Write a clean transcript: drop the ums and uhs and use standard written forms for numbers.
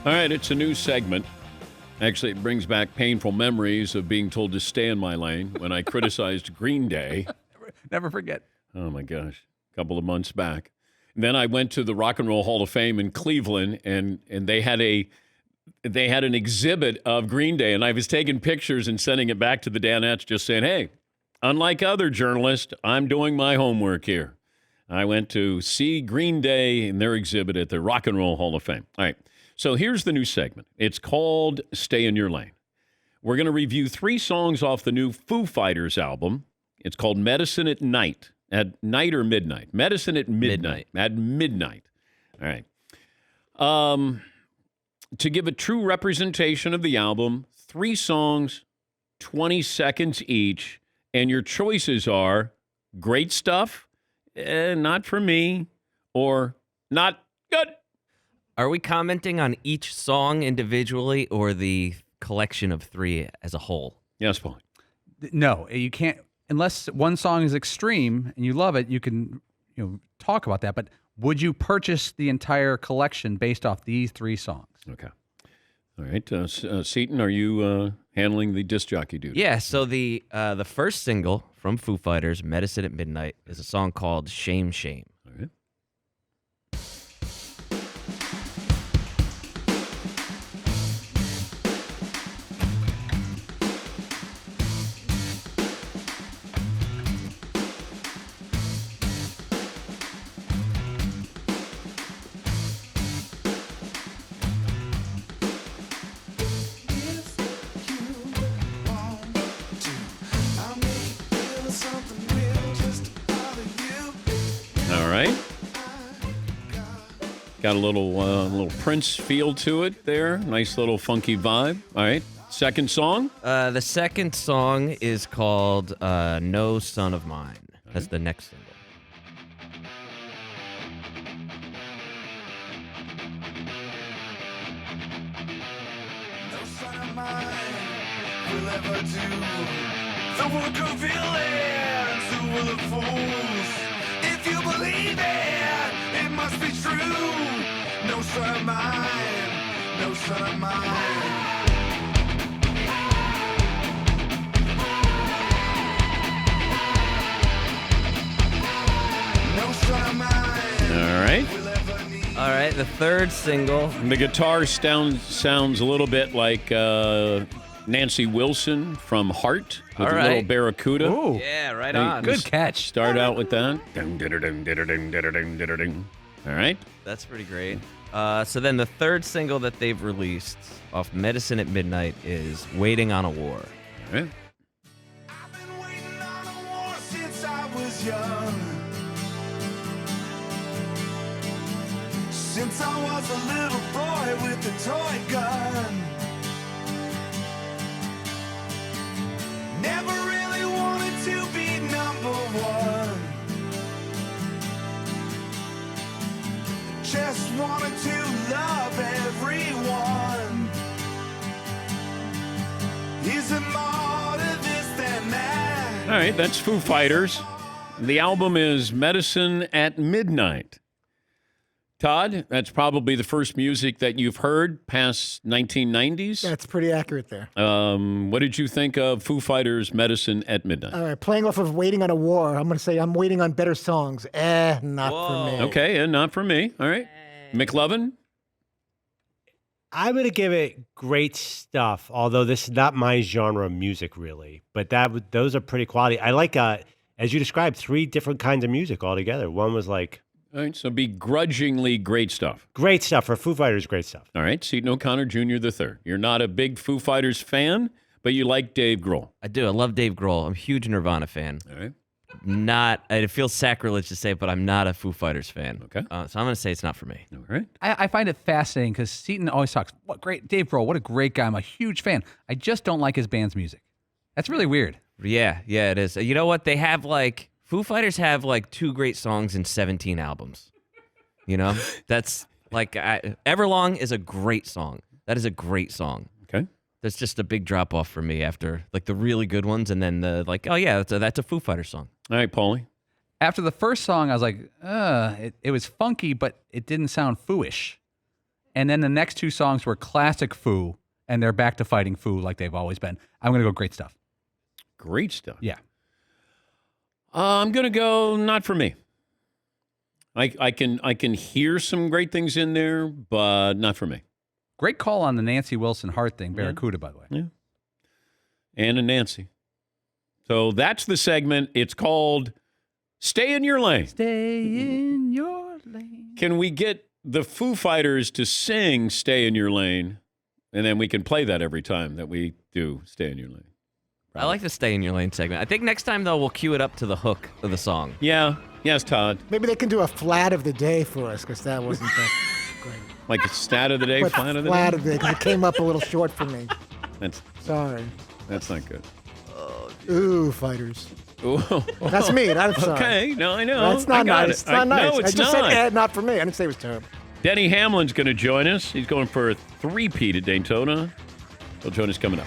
All right, it's a new segment. Actually, it brings back painful memories of being told to stay in my lane when I criticized Green Day. Never forget. Oh, my gosh. A couple of months back. And then I went to the Rock and Roll Hall of Fame in Cleveland, and they had an exhibit of Green Day, and I was taking pictures and sending it back to the Danettes just saying, hey, unlike other journalists, I'm doing my homework here. I went to see Green Day in their exhibit at the Rock and Roll Hall of Fame. All right. So here's the new segment. It's called Stay in Your Lane. We're going to review 3 songs off the new Foo Fighters album. It's called Medicine at Night. At night or midnight? Medicine at midnight. At midnight. All right. To give a true representation of the album, 3 songs, 20 seconds each, and your choices are great stuff, not for me, or not good. Are we commenting on each song individually or the collection of 3 as a whole? Yes, Paul. No, you can't. Unless one song is extreme and you love it, you can talk about that. But would you purchase the entire collection based off these 3 songs? Okay. All right. Seaton, are you handling the disc jockey duty? Yeah, so the first single from Foo Fighters, Medicine at Midnight, is a song called Shame, Shame. All right. Got a little Prince feel to it there. Nice little funky vibe. All right. Second song? The second song is called No Son of Mine. That's the next single. No son of mine will ever do the work of villains who will the fools. If you believe it must be true. No son of mine, no son of mine. No son of mine. All right. All right, the third single. The guitar sounds a little bit like Nancy Wilson from Heart with a little Barracuda. Ooh. Yeah, right on. Good catch. Start out with that. All right. That's pretty great. So then the third single that they've released off Medicine at Midnight is Waiting on a War. All right. I've been waiting on a war since I was young. Since I was a little boy with a toy gun. Never really wanted to be number one. Just wanted to love everyone. Is it more to this than that? All right, that's Foo Fighters. The album is Medicine at Midnight. Todd, that's probably the first music that you've heard past 1990s. That's pretty accurate there. What did you think of Foo Fighters' Medicine at Midnight? All right, playing off of Waiting on a War, I'm going to say I'm waiting on better songs. Not for me. Okay, and not for me. All right. McLovin? I'm going to give it great stuff, although this is not my genre of music, really. But those are pretty quality. I like, as you described, 3 different kinds of music altogether. One was like... All right, so begrudgingly great stuff. Great stuff. For Foo Fighters, great stuff. All right, Seton O'Connor Jr. III. You're not a big Foo Fighters fan, but you like Dave Grohl. I do. I love Dave Grohl. I'm a huge Nirvana fan. All right. It feels sacrilege to say, but I'm not a Foo Fighters fan. Okay. So I'm going to say it's not for me. All right. I find it fascinating because Seton always talks, what great, Dave Grohl, what a great guy. I'm a huge fan. I just don't like his band's music. That's really weird. Yeah, it is. You know what? They have Foo Fighters have 2 great songs in 17 albums. You know? That's Everlong is a great song. That is a great song. Okay. That's just a big drop off for me after the really good ones and then that's a Foo Fighters song. All right, Paulie. After the first song, I was like, it was funky, but it didn't sound fooish. And then the next two songs were classic Foo, and they're back to fighting Foo like they've always been. I'm going to go Great Stuff. Great stuff. Yeah. I'm going to go not for me. I can hear some great things in there, but not for me. Great call on the Nancy Wilson Hart thing, Barracuda, by the way. Yeah. And a Nancy. So that's the segment. It's called Stay in Your Lane. Stay in your lane. Can we get the Foo Fighters to sing Stay in Your Lane? And then we can play that every time that we do Stay in Your Lane. I like the Stay in Your Lane segment. I think next time, though, we'll cue it up to the hook of the song. Yeah. Yes, Todd. Maybe they can do a flat of the day for us because that wasn't that great. Like a stat of the day, But flat of the flat day? of the day because it came up a little short for me. That's Sorry. not good. Ooh, fighters. Ooh. That's me. I'm sorry. Okay. No, I know. That's not I got nice. it. It's not nice. No, it's I just not. said not for me. I didn't say it was terrible. Denny Hamlin's going to join us. He's going for a 3-peat at Daytona. He'll join us coming up.